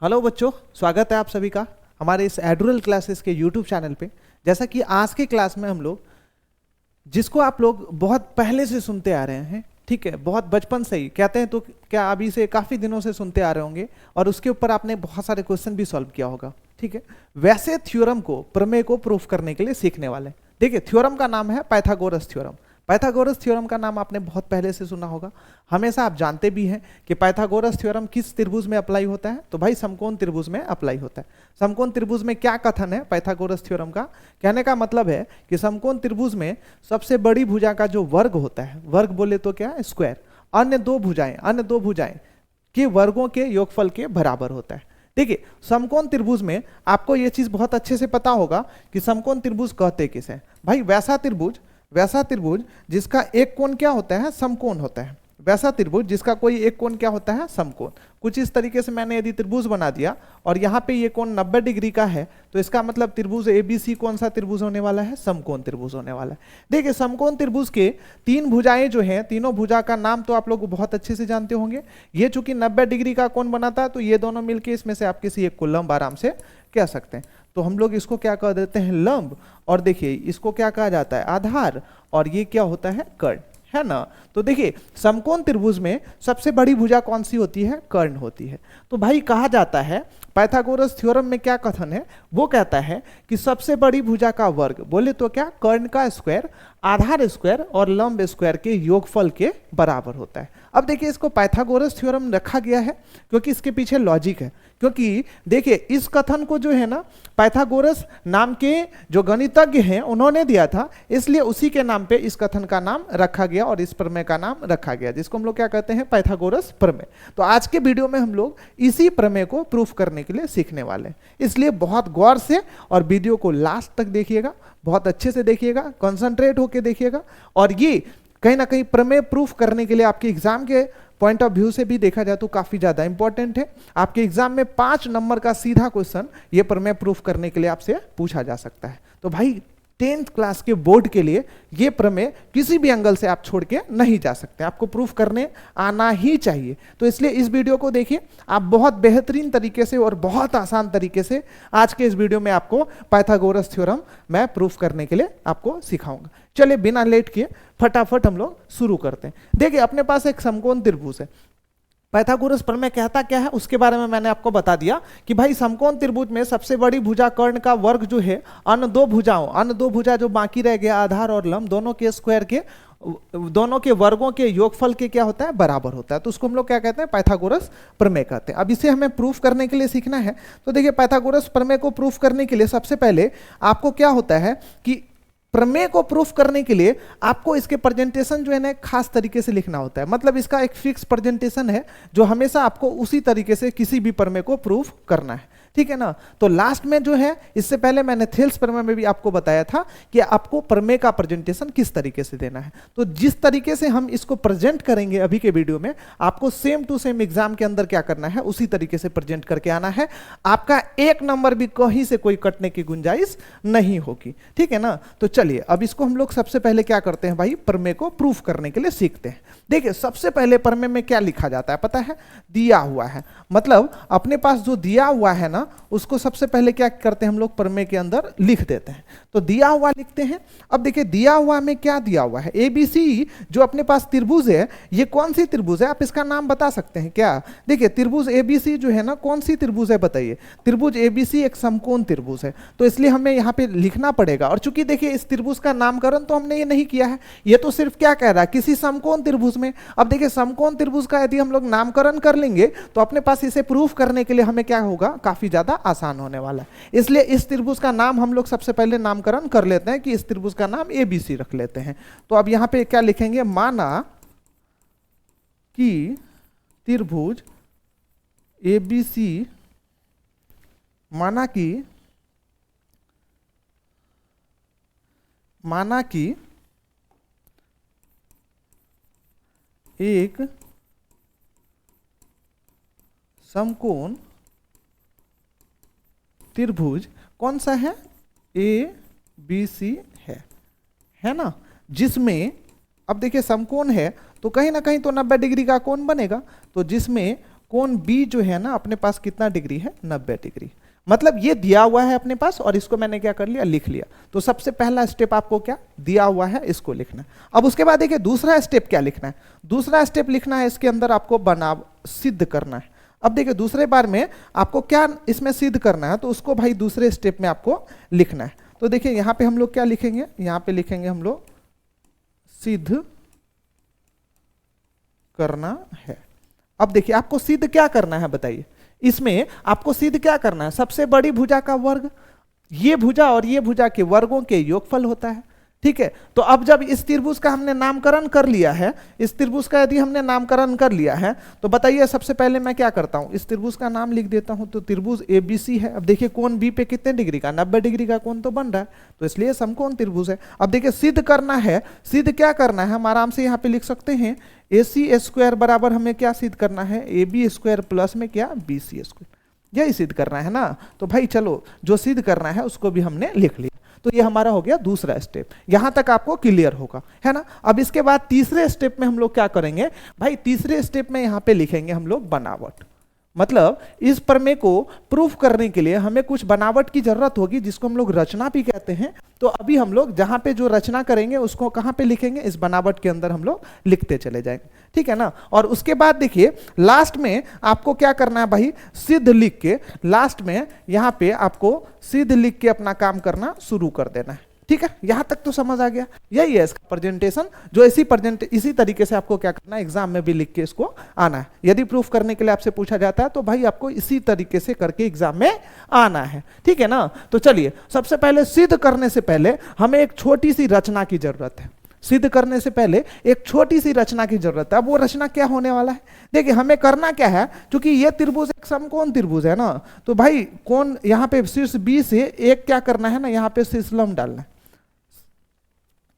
Hello बच्चों, स्वागत है आप सभी का हमारे इस एडुरल क्लासेस के यूट्यूब चैनल पे। जैसा कि आज के क्लास में हम लोग जिसको आप लोग बहुत पहले से सुनते आ रहे हैं, ठीक है, बहुत बचपन से ही कहते हैं, तो क्या अभी से काफ़ी दिनों से सुनते आ रहे होंगे और उसके ऊपर आपने बहुत सारे क्वेश्चन भी सॉल्व किया होगा, ठीक है। वैसे थ्योरम को, प्रमेय को प्रूफ करने के लिए सीखने वाले। देखिए, थ्योरम का नाम है पाइथागोरस थ्योरम। पाइथागोरस थ्योरम का नाम आपने बहुत पहले से सुना होगा, हमेशा आप जानते भी हैं कि पाइथागोरस थ्योरम किस त्रिभुज में अप्लाई होता है, तो भाई समकोण त्रिभुज में अप्लाई होता है। समकोण त्रिभुज में क्या कथन है पाइथागोरस थ्योरम का? कहने का मतलब है कि समकोण त्रिभुज में सबसे बड़ी भुजा का जो वर्ग होता है, वर्ग बोले तो क्या है, स्क्वायर, अन्य दो भुजाएं के वर्गों के योगफल के बराबर होता है। देखिए, समकोण त्रिभुज में आपको यह चीज बहुत अच्छे से पता होगा कि समकोण त्रिभुज कहते किसे? भाई वैसा त्रिभुज जिसका एक कोण क्या होता है, समकोण होता है। वैसा त्रिभुज जिसका कोई एक कोण क्या होता है, समकोण। कुछ इस तरीके से मैंने यदि त्रिभुज बना दिया और यहाँ पे ये कोण 90 डिग्री का है, तो इसका मतलब त्रिभुज एबीसी कौन सा त्रिभुज होने वाला है? समकोण त्रिभुज होने वाला है। देखिए, समकोण त्रिभुज के तीन भुजाएं जो हैं, तीनों भुजा का नाम तो आप लोग बहुत अच्छे से जानते होंगे। ये चूंकि 90 डिग्री का कोण बनाता है, तो ये दोनों मिलकर इसमें से आप किसी एक को लंब आराम से कह सकते हैं। तो हम लोग इसको क्या कह देते हैं, लंब। और देखिए, इसको क्या कहा जाता है, आधार। और ये क्या होता है, कर्ण, है ना। तो देखिए, समकोण त्रिभुज में सबसे बड़ी भुजा कौन सी होती है? कर्ण होती है। तो भाई कहा जाता है, पाइथागोरस थ्योरम में क्या कथन है, वो कहता है कि सबसे बड़ी भुजा का वर्ग बोले तो क्या, कर्ण का स्क्वायर, आधार स्क्वायर और लंब स्क्वायर के योगफल के बराबर होता है। अब देखिए, इसको पाइथागोरस थ्योरम रखा गया है क्योंकि इसके पीछे लॉजिक है। क्योंकि देखिए, इस कथन को जो है ना, पाइथागोरस नाम के जो गणितज्ञ हैं उन्होंने दिया था, इसलिए उसी के नाम पे इस कथन का नाम रखा गया और इस प्रमेय का नाम रखा गया, जिसको हम लोग क्या कहते हैं, पाइथागोरस प्रमेय। तो आज के वीडियो में हम लोग इसी प्रमेय को प्रूफ करने के लिए सीखने वाले हैं, इसलिए बहुत गौर से और वीडियो को लास्ट तक देखिएगा, बहुत अच्छे से देखिएगा, कंसंट्रेट होकर देखिएगा। और ये कहीं ना कहीं प्रमेय प्रूफ करने के लिए आपके एग्जाम के पॉइंट ऑफ व्यू से भी देखा जाए तो काफी ज्यादा इंपॉर्टेंट है। आपके एग्जाम में 5 नंबर का सीधा क्वेश्चन ये प्रमेय प्रूफ करने के लिए आपसे पूछा जा सकता है। तो भाई 10th क्लास के बोर्ड के लिए ये प्रमेय किसी भी एंगल से आप छोड़ के नहीं जा सकते, आपको प्रूफ करने आना ही चाहिए। तो इसलिए इस वीडियो को देखिए, आप बहुत बेहतरीन तरीके से और बहुत आसान तरीके से आज के इस वीडियो में आपको पाइथागोरस थ्योरम मैं प्रूफ करने के लिए आपको सिखाऊंगा। चलिए बिना लेट किए फटाफट हम लोग शुरू करते हैं। देखिए, अपने पास एक समकोण त्रिभुज है। पाइथागोरस प्रमेय कहता क्या है उसके बारे में मैंने आपको बता दिया कि भाई समकोण त्रिभुज में सबसे बड़ी भुजा कर्ण का वर्ग जो है, अन्य दो भुजा जो बाकी रह गया, आधार और लंब, दोनों के स्क्वायर के, दोनों के वर्गों के योगफल के क्या होता है, बराबर होता है। तो उसको हम लोग क्या कहते हैं, पाइथागोरस प्रमेय कहते हैं। अब इसे हमें प्रूफ करने के लिए सीखना है। तो देखिए, पाइथागोरस प्रमेय को प्रूफ करने के लिए सबसे पहले आपको क्या होता है कि प्रमेय को प्रूफ करने के लिए आपको इसके प्रेजेंटेशन जो है ना खास तरीके से लिखना होता है। मतलब इसका एक फिक्स प्रेजेंटेशन है जो हमेशा आपको उसी तरीके से किसी भी प्रमेय को प्रूफ करना है, ठीक है ना। तो लास्ट में जो है, इससे पहले मैंने थेल्स प्रमेय में भी आपको बताया था कि आपको प्रमेय का प्रेजेंटेशन किस तरीके से देना है। तो जिस तरीके से हम इसको प्रेजेंट करेंगे अभी के वीडियो में, आपको सेम टू सेम एग्जाम के अंदर क्या करना है, उसी तरीके से प्रेजेंट करके आना है। आपका एक नंबर भी कहीं से कोई कटने की गुंजाइश नहीं होगी, ठीक है ना। तो चलिए, अब इसको हम लोग सबसे पहले क्या करते हैं भाई, प्रमेय को प्रूफ करने के लिए सीखते हैं। देखिए, सबसे पहले प्रमेय में क्या लिखा जाता है पता है, दिया हुआ है। मतलब अपने पास जो दिया हुआ है ना, उसको सबसे पहले क्या करते हैं हम लोग, प्रमेय के अंदर लिख देते हैं। तो दिया हुआ लिखते हैं। अब देखिए, दिया हुआ में क्या दिया हुआ है, एबीसी जो अपने पास त्रिभुज है, ये कौन सी त्रिभुज है, आप इसका नाम बता सकते हैं क्या? देखिए, त्रिभुज एबीसी जो है ना, कौन सी त्रिभुज है बताइए? त्रिभुज एबीसी एक समकोण त्रिभुज है, तो इसलिए हमें यहाँ पे लिखना पड़ेगा। और चूंकि देखिए, इस त्रिभुज का नामकरण तो हमने ये नहीं किया है, ये तो सिर्फ क्या कह रहा है, किसी समकोण त्रिभुज में। अब देखिए, समकोण त्रिभुज का यदि हम लोग नामकरण कर लेंगे तो अपने पास इसे प्रूफ करने के लिए हमें क्या होगा, काफी ज्यादा आसान होने वाला है। इसलिए इस त्रिभुज का नाम हम लोग सबसे पहले नामकरण कर लेते हैं कि इस त्रिभुज का नाम एबीसी रख लेते हैं। तो अब यहां पे क्या लिखेंगे, माना कि त्रिभुज एबीसी, माना कि एक समकोण त्रिभुज कौन सा है, ए बी सी है ना, जिसमें अब देखिए समकोण है तो कहीं ना कहीं तो 90 डिग्री का कोण बनेगा। तो जिसमें कोण बी जो है ना अपने पास कितना डिग्री है, 90 डिग्री। मतलब ये दिया हुआ है अपने पास और इसको मैंने क्या कर लिया, लिख लिया। तो सबसे पहला स्टेप आपको क्या दिया हुआ है, इसको लिखना है। अब उसके बाद देखिए दूसरा स्टेप क्या लिखना है, दूसरा स्टेप लिखना है इसके अंदर आपको बनाव सिद्ध करना है। अब देखिए दूसरे बार में आपको क्या इसमें सिद्ध करना है, तो उसको भाई दूसरे स्टेप में आपको लिखना है। तो देखिए यहां पे हम लोग क्या लिखेंगे, यहां पे लिखेंगे हम लोग सिद्ध करना है। अब देखिए आपको सिद्ध क्या करना है बताइए, इसमें आपको सिद्ध क्या करना है, सबसे बड़ी भुजा का वर्ग, ये भुजा और ये भुजा के वर्गों के योगफल होता है, ठीक है। तो अब जब इस त्रिभुज का हमने नामकरण कर लिया है, इस त्रिभुज का यदि हमने नामकरण कर लिया है, तो बताइए सबसे पहले मैं क्या करता हूं, इस त्रिभुज का नाम लिख देता हूं। तो त्रिभुज एबीसी है। अब देखिए कोण बी पे कितने डिग्री का, 90 डिग्री का कोण तो बन रहा है, तो इसलिए समकोण त्रिभुज है। अब देखिए सिद्ध करना है, सिद्ध क्या करना है, हम आराम से यहाँ पे लिख सकते हैं AC स्क्वायर बराबर हमें क्या सिद्ध करना है, AB स्क्वायर प्लस में क्या BC स्क्वायर, यही सिद्ध करना है ना। तो भाई चलो जो सिद्ध करना है उसको भी हमने लिख लिया। तो ये हमारा हो गया दूसरा स्टेप, यहां तक आपको क्लियर होगा, है ना। अब इसके बाद तीसरे स्टेप में हम लोग क्या करेंगे भाई, तीसरे स्टेप में यहां पे लिखेंगे हम लोग बनावट। मतलब इस प्रमेय को प्रूफ करने के लिए हमें कुछ बनावट की जरूरत होगी, जिसको हम लोग रचना भी कहते हैं। तो अभी हम लोग जहां पे जो रचना करेंगे उसको कहां पे लिखेंगे, इस बनावट के अंदर हम लोग लिखते चले जाएंगे, ठीक है ना। और उसके बाद देखिए लास्ट में आपको क्या करना है भाई, सिद्ध लिख के, लास्ट में यहां पे आपको सिद्ध लिख के अपना काम करना शुरू कर देना है, ठीक है। यहां तक तो समझ आ गया, यही है इसका प्रेजेंटेशन, जो इसी तरीके से आपको क्या करना है, एग्जाम में भी लिख के इसको आना है। यदि प्रूफ करने के लिए आपसे पूछा जाता है तो भाई आपको इसी तरीके से करके एग्जाम में आना है, ठीक है ना। तो चलिए सबसे पहले सिद्ध करने से पहले हमें एक छोटी सी रचना की जरूरत है, सिद्ध करने से पहले एक छोटी सी रचना की जरूरत है। अब वो रचना क्या होने वाला है, देखिए हमें करना क्या है, क्योंकि ये त्रिभुज एक समकोण त्रिभुज है ना, तो भाई कौन यहाँ पे शीर्ष बी से एक क्या करना है ना, यहाँ पे शीर्षलंब डालना है।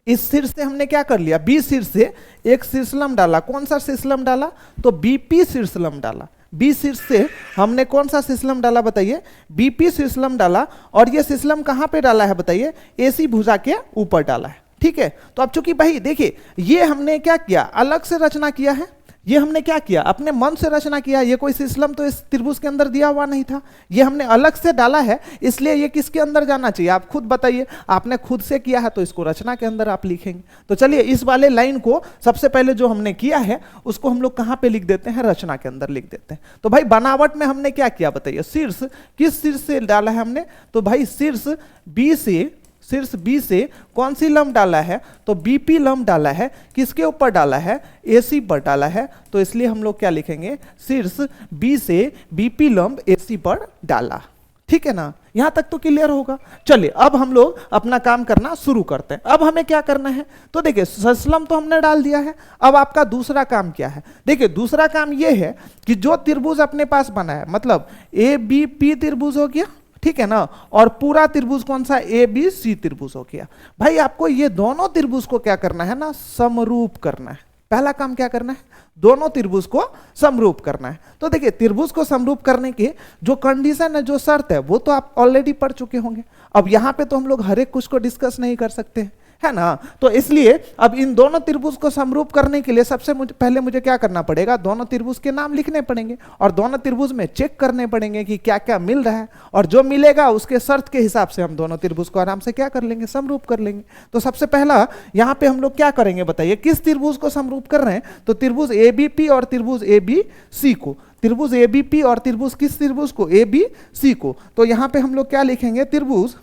इस शीर्ष से हमने क्या कर लिया, बी शीर्ष से एक शीर्षलंब डाला, कौन सा शीर्षलंब डाला, तो बीपी शीर्षलंब डाला। बी शीर्ष से हमने कौन सा शीर्षलंब डाला बताइए, बीपी शीर्षलंब डाला। और ये शीर्षलंब कहां पे डाला है बताइए, एसी भुजा के ऊपर डाला है, ठीक है। तो अब चूंकि भाई देखिए ये हमने क्या किया, अलग से रचना किया है, ये हमने क्या किया, अपने मन से रचना किया। ये कोई शीर्षलंब तो इस त्रिभुज के अंदर दिया हुआ नहीं था, ये हमने अलग से डाला है, इसलिए ये किसके अंदर जाना चाहिए, आप खुद बताइए। आपने खुद से किया है तो इसको रचना के अंदर आप लिखेंगे। तो चलिए इस वाले लाइन को सबसे पहले जो हमने किया है उसको हम लोग कहां पे लिख देते हैं, रचना के अंदर लिख देते हैं। तो भाई बनावट में हमने क्या किया बताइए, शीर्ष किस शीर्ष से डाला है हमने, तो भाई शीर्ष बी से कौन सी लंब डाला है, तो बीपी लंब डाला है, किसके ऊपर डाला है, एसी पर डाला है। तो इसलिए हम लोग क्या लिखेंगे, शीर्ष बी से बीपी लंब एसी पर डाला, ठीक है ना। यहां तक तो क्लियर होगा। चलिए अब हम लोग अपना काम करना शुरू करते हैं। अब हमें क्या करना है, तो देखिए शीर्षलंब तो हमने डाल दिया है, अब आपका दूसरा काम क्या है, देखिए दूसरा काम यह है कि जो त्रिभुज अपने पास बना है, मतलब ए बी पी त्रिभुज हो गया, ठीक है ना, और पूरा त्रिभुज कौन सा, ए बी सी त्रिभुज हो गया। भाई आपको ये दोनों त्रिभुज को क्या करना है ना, समरूप करना है। पहला काम क्या करना है, दोनों त्रिभुज को समरूप करना है। तो देखिए त्रिभुज को समरूप करने की जो कंडीशन है, जो शर्त है, वो तो आप ऑलरेडी पढ़ चुके होंगे। अब यहां पे तो हम लोग हर एक कुछ को डिस्कस नहीं कर सकते हैं, है ना। तो इसलिए अब इन दोनों त्रिभुज को समरूप करने के लिए सबसे पहले मुझे क्या करना पड़ेगा, दोनों त्रिभुज के नाम लिखने पड़ेंगे और दोनों त्रिभुज में चेक करने पड़ेंगे कि क्या क्या मिल रहा है, और जो मिलेगा उसके शर्त के हिसाब से हम दोनों त्रिभुज को आराम से क्या कर लेंगे, समरूप कर लेंगे। तो सबसे पहला यहां पे हम लोग क्या करेंगे बताइए, किस त्रिभुज को समरूप कर रहे हैं, तो त्रिभुज एबीपी और त्रिभुज एबीसी को, त्रिभुज एबीपी और त्रिभुज किस त्रिभुज को, एबीसी को। तो यहां पे हम लोग क्या लिखेंगे, त्रिभुज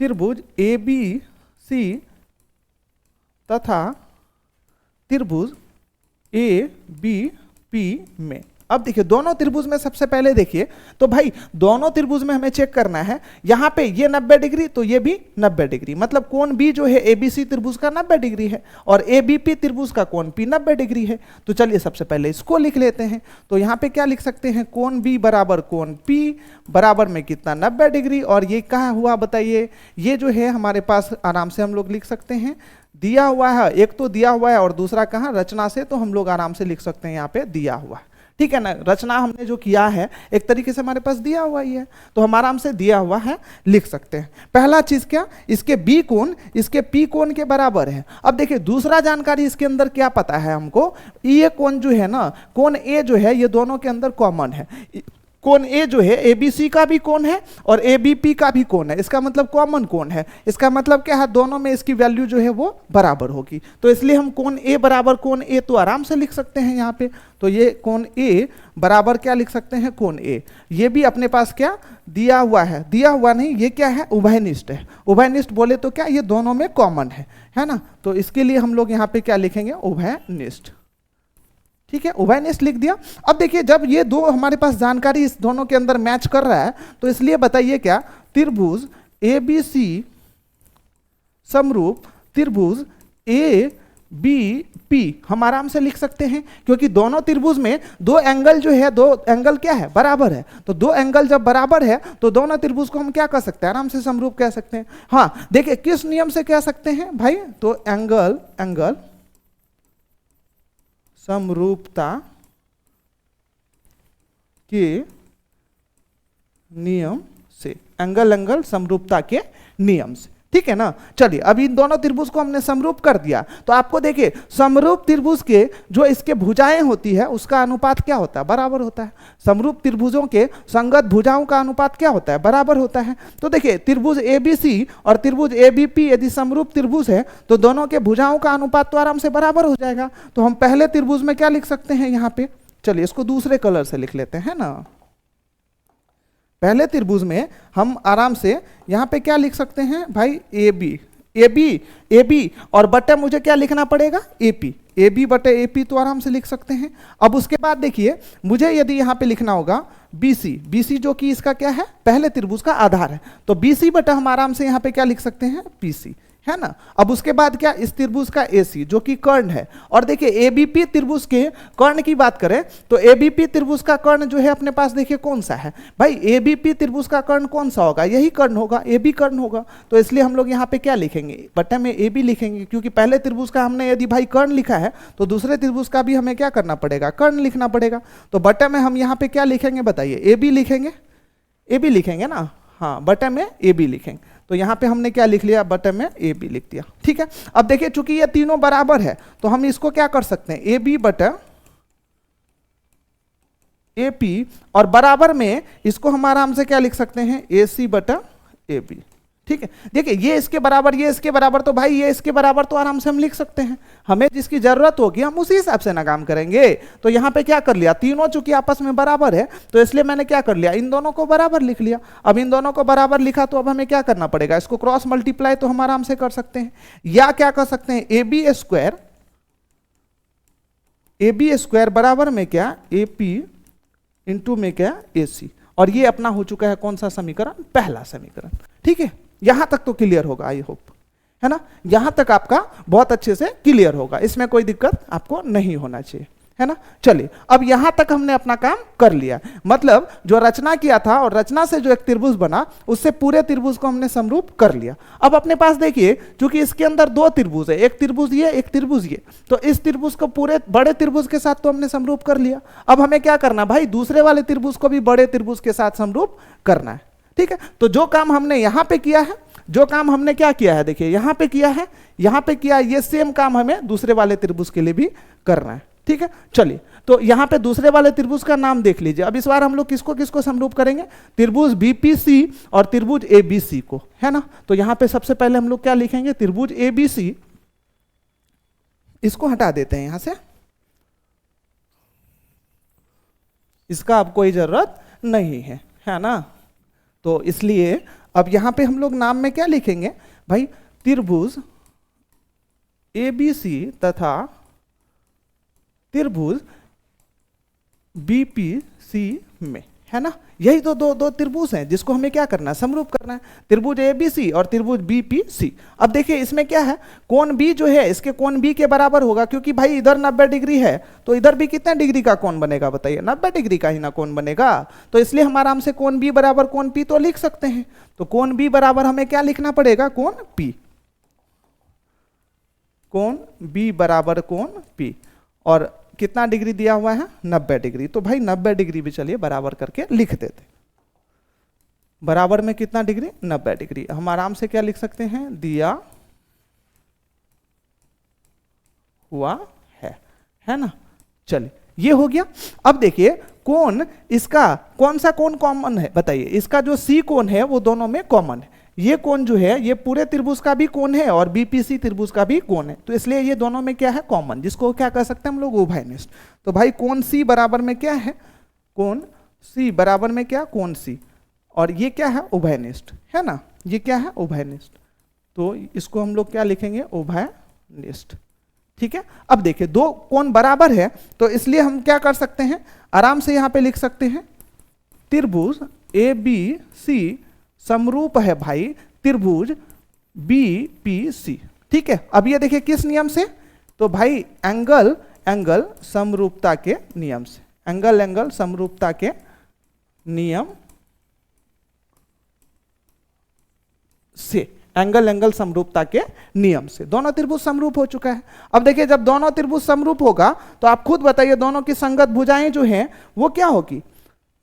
ए बी सी तथा त्रिभुज ए बी पी में। अब देखिए दोनों त्रिभुज में सबसे पहले देखिए, तो भाई दोनों त्रिभुज में हमें चेक करना है, यहां पे ये 90 डिग्री तो ये भी 90 डिग्री, मतलब कोण बी जो है एबीसी त्रिभुज का 90 डिग्री है और एबीपी त्रिभुज का कोण पी 90 डिग्री है। तो चलिए सबसे पहले इसको लिख लेते हैं। तो यहां पे क्या लिख सकते हैं, कोण बी बराबर कोण पी बराबर में कितना, 90 डिग्री। और ये कहा हुआ बताइए, ये जो है हमारे पास आराम से हम लोग लिख सकते हैं, दिया हुआ है, एक तो दिया हुआ है और दूसरा कहां, रचना से, तो हम लोग आराम से लिख सकते हैं यहाँ पे दिया हुआ है, ठीक है ना, रचना हमने जो किया है एक तरीके से हमारे पास दिया हुआ ही है, तो हम आराम से दिया हुआ है लिख सकते हैं। पहला चीज क्या, इसके बी कोण इसके पी कोण के बराबर है। अब देखिए दूसरा जानकारी इसके अंदर क्या पता है हमको, ये कोण जो है ना, कोण ए जो है ये दोनों के अंदर कॉमन है। कोण ए जो है एबीसी का भी कोण है और एबीपी का भी कोण है, इसका मतलब कॉमन कोण है। इसका मतलब क्या है, दोनों में इसकी वैल्यू जो है वो बराबर होगी, तो इसलिए हम कोण ए बराबर कोण ए तो आराम से लिख सकते हैं यहाँ पे। तो ये कोण ए बराबर क्या लिख सकते हैं, कोण ए। ये भी अपने पास क्या दिया हुआ है, दिया हुआ नहीं, ये क्या है उभयनिष्ठ है। उभयनिष्ठ बोले तो क्या, ये दोनों में कॉमन है ना, तो इसके लिए हम लोग यहाँ पे क्या लिखेंगे, उभयनिष्ठ। ठीक है, उभयनिष्ठ लिख दिया। अब देखिए जब ये दो हमारे पास जानकारी इस दोनों के अंदर मैच कर रहा है, तो इसलिए बताइए क्या, त्रिभुज ABC समरूप त्रिभुज ABP हम आराम से लिख सकते हैं, क्योंकि दोनों त्रिभुज में दो एंगल जो है, दो एंगल क्या है, बराबर है। तो दो एंगल जब बराबर है तो दोनों त्रिभुज को हम क्या कर सकते हैं, आराम से समरूप कह सकते हैं। हाँ देखिए किस नियम से कह सकते हैं भाई, तो एंगल समरूपता के नियम से, एंगल समरूपता के नियम से, ठीक है ना। चलिए अब इन दोनों त्रिभुज को हमने समरूप कर दिया, तो आपको देखिए समरूप त्रिभुज के जो इसके भुजाएं होती है उसका अनुपात क्या होता है, बराबर होता है। समरूप त्रिभुजों के संगत भुजाओं का अनुपात क्या होता है, बराबर होता है। तो देखिए त्रिभुज ABC और त्रिभुज ABP यदि समरूप त्रिभुज है तो दोनों के भुजाओं का अनुपात तो आराम से बराबर हो जाएगा। तो हम पहले त्रिभुज में क्या लिख सकते हैं यहाँ पे, चलिए इसको दूसरे कलर से लिख लेते हैं ना। पहले त्रिभुज में हम आराम से यहाँ पे क्या लिख सकते हैं भाई, AB और बटे मुझे क्या लिखना पड़ेगा, AP, AB बटे AP तो आराम से लिख सकते हैं। अब उसके बाद देखिए मुझे यदि यहाँ पे लिखना होगा BC जो कि इसका क्या है, पहले त्रिभुज का आधार है, तो BC बटा हम आराम से यहाँ पे क्या लिख सकते हैं, PC, है ना। अब उसके बाद क्या, इस त्रिभुज का AC जो कि कर्ण है, और देखिए ABP त्रिभुज के कर्ण की बात करें तो ABP त्रिभुज का कर्ण जो है अपने पास देखिए कौन सा है भाई, ABP त्रिभुज का कर्ण कौन सा होगा, यही कर्ण होगा, AB कर्ण होगा। तो इसलिए हम लोग यहाँ पे क्या लिखेंगे, बटे में AB लिखेंगे, क्योंकि पहले त्रिभुज का हमने यदि भाई कर्ण लिखा है तो दूसरे त्रिभुज का भी हमें क्या करना पड़ेगा, कर्ण लिखना पड़ेगा। तो बटे में हम यहाँ पे क्या लिखेंगे बताइए, AB लिखेंगे ना, हाँ बटे में AB लिखेंगे। तो यहाँ पे हमने क्या लिख लिया, बटन में AB लिख दिया, ठीक है। अब देखिए चूंकि ये तीनों बराबर है तो हम इसको क्या कर सकते हैं, AB बटा AP, और बराबर में इसको हम आराम से क्या लिख सकते हैं, AC बटा AB, ठीक है। देखिए ये इसके बराबर, ये इसके बराबर, तो भाई ये इसके बराबर तो आराम से हम लिख सकते हैं, हमें जिसकी जरूरत होगी हम उसी हिसाब से ना काम करेंगे। तो यहाँ पे क्या कर लिया, तीनों चूंकि आपस में बराबर है तो इसलिए मैंने क्या कर लिया, इन दोनों को बराबर लिख लिया। अब इन दोनों को बराबर लिखा तो अब हमें क्या करना पड़ेगा, इसको क्रॉस मल्टीप्लाई तो हम आराम से कर सकते हैं, या क्या कर सकते हैं, AB स्क्वायर बराबर में क्या, AP इंटू में क्या, AC, और ये अपना हो चुका है कौन सा समीकरण, पहला समीकरण, ठीक है। यहां तक तो क्लियर होगा, आई होप, है ना, यहां तक आपका बहुत अच्छे से क्लियर होगा, इसमें कोई दिक्कत आपको नहीं होना चाहिए, है ना। चलिए अब यहां तक हमने अपना काम कर लिया, मतलब जो रचना किया था और रचना से जो एक त्रिभुज बना उससे पूरे त्रिभुज को हमने समरूप कर लिया। अब अपने पास देखिए क्योंकि इसके अंदर दो त्रिभुज है, एक त्रिभुज ये, एक त्रिभुज ये, तो इस त्रिभुज को पूरे बड़े त्रिभुज के साथ तो हमने समरूप कर लिया। अब हमें क्या करना भाई, दूसरे वाले त्रिभुज को भी बड़े त्रिभुज के साथ समरूप करना है, ठीक है। तो जो काम हमने यहां पे किया है, जो काम हमने क्या किया है, देखिए यहां पे किया है, यहां पे किया, ये सेम काम हमें दूसरे वाले त्रिभुज के लिए भी करना है, ठीक है। चलिए तो यहां पे दूसरे वाले त्रिभुज का नाम देख लीजिए। अब इस बार हम लोग किसको किसको समरूप करेंगे, त्रिभुज BPC और त्रिभुज ABC को, है ना। तो यहां पे सबसे पहले हम लोग क्या लिखेंगे, त्रिभुज ABC, इसको हटा देते हैं यहां से, इसका अब कोई जरूरत नहीं है ना। तो इसलिए अब यहां पे हम लोग नाम में क्या लिखेंगे भाई, त्रिभुज ABC तथा त्रिभुज BPC में, है ना। यही तो दो त्रिभुज हैं जिसको हमें क्या करना है, समरूप करना है, त्रिभुज ABC और त्रिभुज BPC। अब देखिए इसमें क्या है, कोण B जो है इसके कोण B के बराबर होगा, क्योंकि भाई इधर 90 डिग्री है तो इधर भी कितने डिग्री का कोण बनेगा बताइए, 90 डिग्री का ही ना कोण बनेगा। तो इसलिए हम आराम से कोण B बराबर कोण P तो लिख सकते हैं। तो कोण B बराबर हमें क्या लिखना पड़ेगा, कोण P, कोण B बराबर कोण P, और कितना डिग्री दिया हुआ है 90 डिग्री, तो भाई 90 डिग्री भी चलिए बराबर करके लिख देते। बराबर में कितना डिग्री 90 डिग्री, हम आराम से क्या लिख सकते हैं दिया हुआ है ना। चलिए ये हो गया। अब देखिए कोण, इसका कौन सा कोण कॉमन है बताइए, इसका जो सी कोण है वो दोनों में कॉमन है। ये कोण जो है ये पूरे त्रिभुज का भी कोण है और बीपीसी त्रिभुज का भी कोण है, तो इसलिए ये दोनों में क्या है कॉमन, जिसको क्या कह सकते हैं हम लोग उभयनिष्ठ। तो भाई कोण सी बराबर में क्या है, कोण सी बराबर में क्या कोण सी, और ये क्या है उभयनिष्ठ है ना, ये क्या है उभयनिष्ठ, तो इसको हम लोग क्या लिखेंगे उभयनिष्ठ। ठीक है। अब देखिए दो कोण बराबर है तो इसलिए हम क्या कर सकते हैं, आराम से यहां पे लिख सकते हैं त्रिभुज ए बी सी समरूप है भाई त्रिभुज बी पी सी। ठीक है। अब ये देखिए किस नियम से, तो भाई एंगल समरूपता के नियम से, एंगल समरूपता के नियम से, एंगल समरूपता के नियम से दोनों त्रिभुज समरूप हो चुका है। अब देखिए जब दोनों त्रिभुज समरूप होगा तो आप खुद बताइए दोनों की संगत भुजाएं जो हैं वो क्या होगी,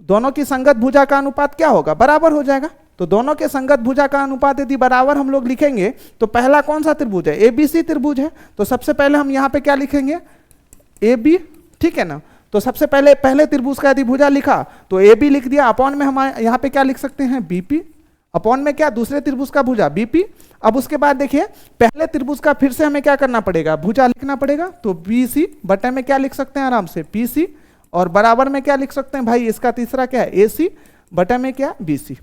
दोनों की संगत भुजा का अनुपात क्या होगा, बराबर हो जाएगा। तो दोनों के संगत भुजा का अनुपात यदि बराबर हम लोग लिखेंगे तो पहला कौन सा त्रिभुज है, एबीसी त्रिभुज है, तो सबसे पहले हम यहां पे क्या लिखेंगे ए बी। ठीक है ना, तो सबसे पहले त्रिभुज का यदि भुजा लिखा तो ए बी लिख दिया, अपॉन में हम यहां पे क्या लिख सकते हैं बीपी, अपॉन में क्या दूसरे त्रिभुज का भुजा बीपी। अब उसके बाद देखिए पहले त्रिभुज का फिर से हमें क्या करना पड़ेगा, भुजा लिखना पड़ेगा, तो बीसी बटे में क्या लिख सकते हैं आराम से पीसी, और बराबर में क्या लिख सकते हैं भाई इसका तीसरा क्या है एसी बटे में क्या बीसी।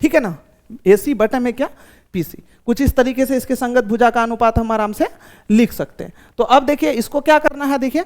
ठीक है ना, एसी बटे में क्या पीसी। कुछ इस तरीके से इसके संगत भुजा का अनुपात हम आराम से लिख सकते हैं। तो अब देखिए इसको क्या करना है, देखिए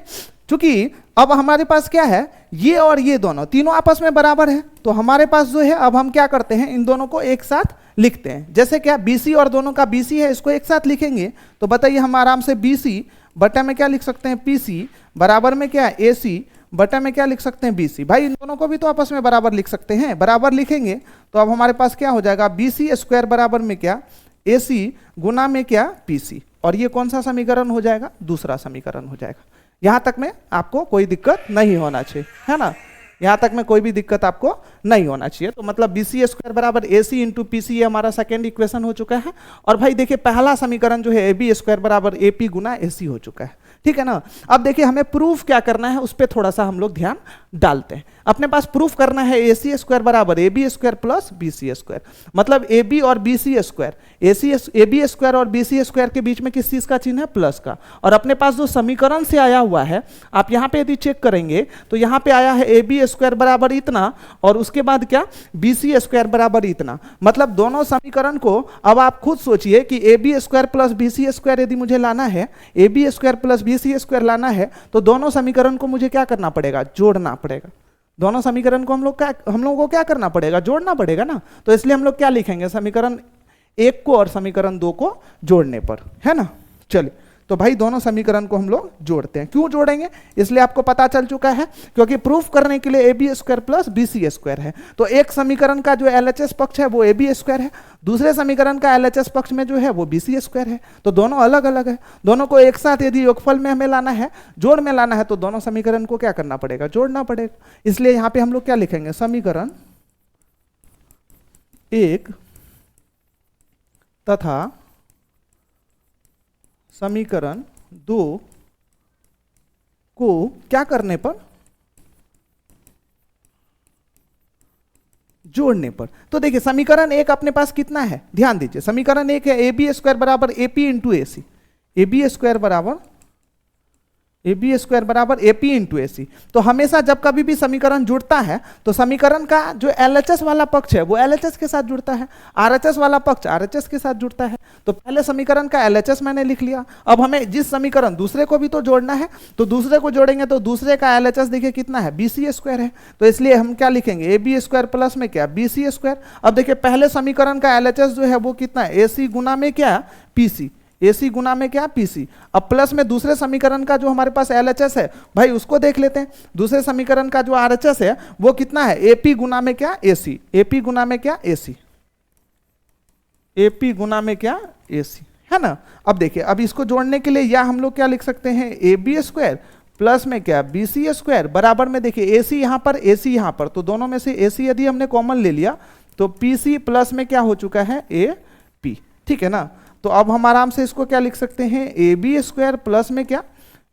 चूंकि अब हमारे पास क्या है ये और ये दोनों तीनों आपस में बराबर है, तो हमारे पास जो है अब हम क्या करते हैं इन दोनों को एक साथ लिखते हैं। जैसे क्या बीसी और दोनों का बीसी है, इसको एक साथ लिखेंगे तो बताइए हम आराम से बीसी बटे में क्या लिख सकते हैं पीसी, बराबर में क्या एसी बटे में क्या लिख सकते हैं बीसी। भाई इन दोनों को भी तो आपस में बराबर लिख सकते हैं, बराबर लिखेंगे तो अब हमारे पास क्या हो जाएगा बीसी स्क्वायर बराबर में क्या एसी गुना में क्या पीसी, और ये कौन सा समीकरण हो जाएगा, दूसरा समीकरण हो जाएगा। यहां तक में आपको कोई दिक्कत नहीं होना चाहिए, है ना, यहां तक में कोई भी दिक्कत आपको नहीं होना चाहिए। तो मतलब बीसी स्क्वायर बराबर एसी इंटू पीसी, ये हमारा सेकेंड इक्वेशन हो चुका है। और भाई देखिए पहला समीकरण जो है ए बी स्क्वायर बराबर एपी गुना एसी हो चुका है। ठीक है ना। अब देखिए हमें प्रूफ क्या करना है उस पर थोड़ा सा हम लोग ध्यान डालते हैं। अपने पास प्रूफ करना है ए सी स्क्वायर बराबर A B square plus B C square, मतलब ए बी और B C square, A B square और बी सी स्क्वायर के बीच में किस चीज का चिन्ह है, प्लस का। और अपने पास जो समीकरण से आया हुआ है आप यहां पे यदि चेक करेंगे तो यहां पे आया है ए बी स्क्वायर बराबर इतना और उसके बाद क्या बी सी स्क्वायर बराबर इतना। मतलब दोनों समीकरण को अब आप खुद सोचिए कि A B square plus B C square यदि मुझे लाना है, A B square plus B C square लाना है तो दोनों समीकरण को मुझे क्या करना पड़ेगा, जोड़ना पड़ेगा। दोनों समीकरण को हम लोगों को क्या करना पड़ेगा, जोड़ना पड़ेगा ना। तो इसलिए हम लोग क्या लिखेंगे, समीकरण 1 को और समीकरण 2 को जोड़ने पर, है ना। चलिए तो भाई दोनों समीकरण को हम लोग जोड़ते हैं। क्यों जोड़ेंगे, इसलिए आपको पता चल चुका है क्योंकि प्रूफ करने के लिए A B square plus B C square है। तो एक समीकरण का जो एलएचएस पक्ष है वो ए बी स्क्वायर है, दूसरे समीकरण का एलएचएस पक्ष में जो है वो बी सी स्क्वायर है। तो दोनों अलग अलग है, दोनों को एक साथ यदि योगफल में हमें लाना है, जोड़ में लाना है, तो दोनों समीकरण को क्या करना पड़ेगा, जोड़ना पड़ेगा। इसलिए यहां पर हम लोग क्या लिखेंगे, समीकरण 1 तथा समीकरण 2 को क्या करने पर, जोड़ने पर। तो देखिए समीकरण 1 अपने पास कितना है, ध्यान दीजिए, समीकरण 1 है ए बी स्क्वायर बराबर AP into AC, A B square बराबर एपी इंटू एसी। तो हमेशा जब कभी भी समीकरण जुड़ता है तो समीकरण का जो एलएचएस वाला पक्ष है वो एलएचएस के साथ जुड़ता है, आरएचएस वाला पक्ष आरएचएस के साथ जुड़ता है। तो पहले समीकरण का एलएचएस मैंने लिख लिया, अब हमें जिस समीकरण दूसरे को भी तो जोड़ना है, तो दूसरे को जोड़ेंगे तो दूसरे का एलएचएस देखिए कितना है, बी सी स्क्वायर है। तो इसलिए हम क्या लिखेंगे, ए बी स्क्वायर प्लस में क्या बी सी स्क्वायर। अब देखिए पहले समीकरण का एलएचएस जो है वो कितना है, ए सी गुना में क्या पीसी, एसी गुना में क्या पीसी। अब प्लस में दूसरे समीकरण का जो हमारे पास एलएचएस है भाई उसको देख लेते हैं। दूसरे समीकरण का जो आरएचएस है वो कितना है, एपी गुना में क्या एसी, एपी गुना में क्या एसी, एपी गुना में क्या एसी, है ना। अब देखिए अब इसको जोड़ने के लिए या हम लोग क्या लिख सकते हैं, ए बी स्क्वायर प्लस में क्या बी सी स्क्वायर बराबर में, देखिए ए सी यहाँ पर, ए सी यहाँ पर, तो दोनों में से ए सी यदि हमने कॉमन ले लिया तो पी सी प्लस में क्या हो चुका है ए पी, ठीक है ना। तो अब हम आराम से इसको क्या लिख सकते हैं, ए बी स्क्वायर प्लस में क्या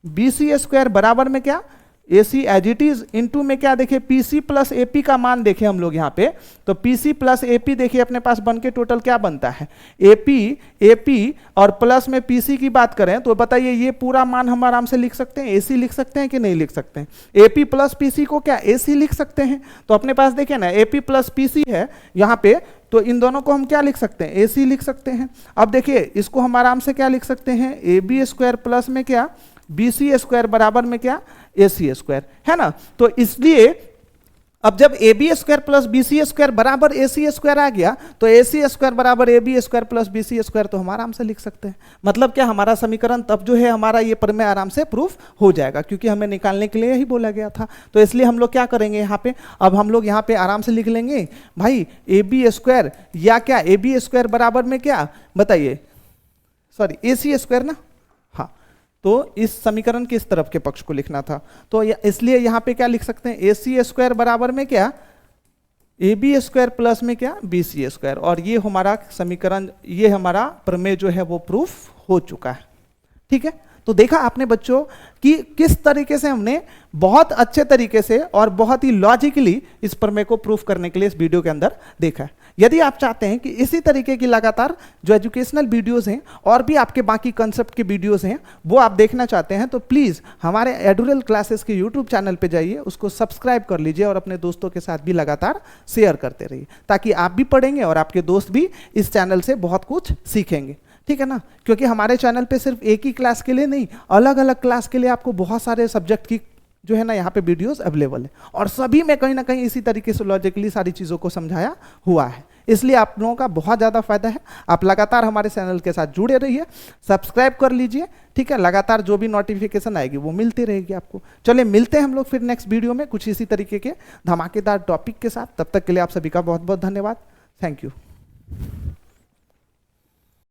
बी सी स्क्वायर बराबर में क्या A C as it is into में क्या, देखिए P C plus A P का मान देखें हम लोग यहाँ पे, तो P C plus A P देखिए अपने पास बन के टोटल क्या बनता है ए पी और प्लस में पी सी की बात करें तो बताइए ये पूरा मान हम आराम से लिख सकते हैं, ए सी लिख सकते हैं कि नहीं लिख सकते हैं, A P plus P C को क्या ए सी लिख सकते हैं। तो अपने पास देखिए ना A P plus P C है यहाँ पे, तो इन दोनों को हम क्या लिख सकते हैं, ए सी लिख सकते हैं। अब देखिए इसको हम आराम से क्या लिख सकते हैं, ए बी स्क्वायर प्लस में क्या बी सी स्क्वायर बराबर में क्या ए सी स्क्वायर, है ना। तो इसलिए अब जब A B square plus B C square बराबर ए सी स्क्वायर आ गया तो ए सी स्क्वायर बराबर A B square plus B C square तो हम आराम से लिख सकते हैं। मतलब क्या, हमारा समीकरण तब जो है हमारा ये प्रमेय आराम से प्रूफ हो जाएगा, क्योंकि हमें निकालने के लिए ही बोला गया था। तो इसलिए हम लोग क्या करेंगे यहाँ पे, अब हम लोग यहाँ पे आराम से लिख लेंगे भाई ए बी स्क्वायर या क्या ए बी स्क्वायर बराबर में क्या बताइए, सॉरी ए सी स्क्वायर ना, तो इस समीकरण के इस तरफ के पक्ष को लिखना था, तो इसलिए यहां पे क्या लिख सकते हैं, ए सी स्क्वायर बराबर में क्या ए बी स्क्वायर प्लस में क्या बी सी स्क्वायर, और ये हमारा समीकरण, ये हमारा प्रमेय जो है वो प्रूफ हो चुका है। ठीक है, तो देखा आपने बच्चों कि किस तरीके से हमने बहुत अच्छे तरीके से और बहुत ही लॉजिकली इस प्रमेय को प्रूफ करने के लिए इस वीडियो के अंदर देखा है। यदि आप चाहते हैं कि इसी तरीके की लगातार जो एजुकेशनल वीडियोस हैं और भी आपके बाकी कंसेप्ट के वीडियोस हैं वो आप देखना चाहते हैं, तो प्लीज़ हमारे एडुरल क्लासेस के यूट्यूब चैनल पे जाइए, उसको सब्सक्राइब कर लीजिए और अपने दोस्तों के साथ भी लगातार शेयर करते रहिए, ताकि आप भी पढ़ेंगे और आपके दोस्त भी इस चैनल से बहुत कुछ सीखेंगे। ठीक है ना, क्योंकि हमारे चैनल पे सिर्फ एक ही क्लास के लिए नहीं, अलग अलग क्लास के लिए आपको बहुत सारे सब्जेक्ट की जो है ना यहाँ पे वीडियोस अवेलेबल है, और सभी में कहीं ना कहीं इसी तरीके से लॉजिकली सारी चीज़ों को समझाया हुआ है। इसलिए आप लोगों का बहुत ज़्यादा फायदा है, आप लगातार हमारे चैनल के साथ जुड़े रहिए, सब्सक्राइब कर लीजिए। ठीक है, लगातार जो भी नोटिफिकेशन आएगी वो मिलती रहेगी आपको। चलिए मिलते हैं हम लोग फिर नेक्स्ट वीडियो में कुछ इसी तरीके के धमाकेदार टॉपिक के साथ। तब तक के लिए आप सभी का बहुत बहुत धन्यवाद। Thank you.